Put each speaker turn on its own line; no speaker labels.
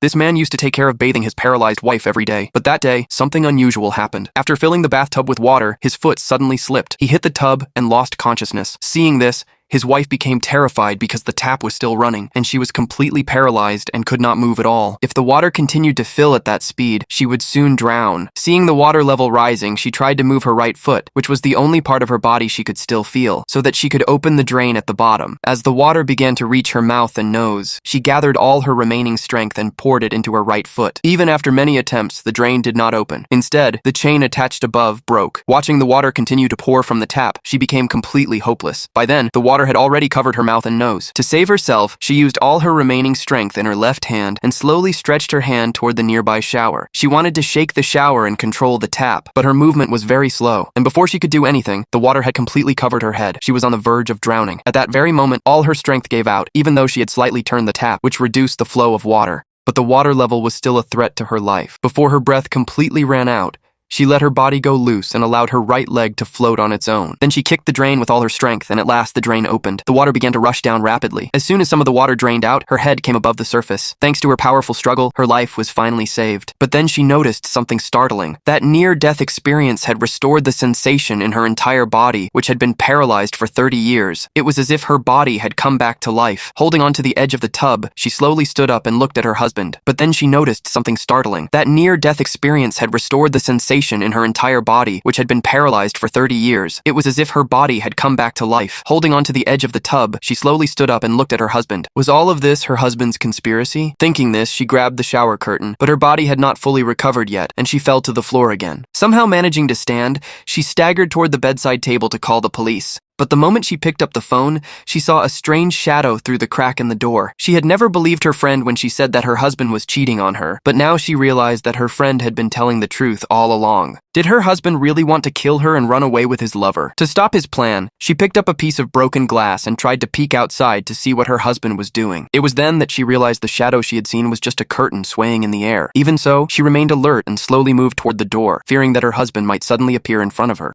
This man used to take care of bathing his paralyzed wife every day, but that day, something unusual happened. After filling the bathtub with water, his foot suddenly slipped. He hit the tub and lost consciousness. Seeing this, his wife became terrified because the tap was still running, and she was completely paralyzed and could not move at all. If the water continued to fill at that speed, she would soon drown. Seeing the water level rising, she tried to move her right foot, which was the only part of her body she could still feel, so that she could open the drain at the bottom. As the water began to reach her mouth and nose, she gathered all her remaining strength and poured it into her right foot. Even after many attempts, the drain did not open. Instead, the chain attached above broke. Watching the water continue to pour from the tap, she became completely hopeless. By then, the water had already covered her mouth and nose. To save herself, she used all her remaining strength in her left hand and slowly stretched her hand toward the nearby shower. She wanted to shake the shower and control the tap, but her movement was very slow, and before she could do anything, the water had completely covered her head. She was on the verge of drowning. At that very moment, all her strength gave out, even though she had slightly turned the tap, which reduced the flow of water. But the water level was still a threat to her life. Before her breath completely ran out, she let her body go loose and allowed her right leg to float on its own. Then she kicked the drain with all her strength, and at last the drain opened. The water began to rush down rapidly. As soon as some of the water drained out, her head came above the surface. Thanks to her powerful struggle, her life was finally saved. But then she noticed something startling. That near-death experience had restored the sensation in her entire body, which had been paralyzed for 30 years. It was as if her body had come back to life. Holding onto the edge of the tub, she slowly stood up and looked at her husband. But then she noticed something startling. That near-death experience had restored the sensation in her entire body, which had been paralyzed for 30 years. It was as if her body had come back to life. Holding onto the edge of the tub, she slowly stood up and looked at her husband. Was all of this her husband's conspiracy? Thinking this, she grabbed the shower curtain, but her body had not fully recovered yet, and she fell to the floor again. Somehow managing to stand, she staggered toward the bedside table to call the police. But the moment she picked up the phone, she saw a strange shadow through the crack in the door. She had never believed her friend when she said that her husband was cheating on her, but now she realized that her friend had been telling the truth all along. Did her husband really want to kill her and run away with his lover? To stop his plan, she picked up a piece of broken glass and tried to peek outside to see what her husband was doing. It was then that she realized the shadow she had seen was just a curtain swaying in the air. Even so, she remained alert and slowly moved toward the door, fearing that her husband might suddenly appear in front of her.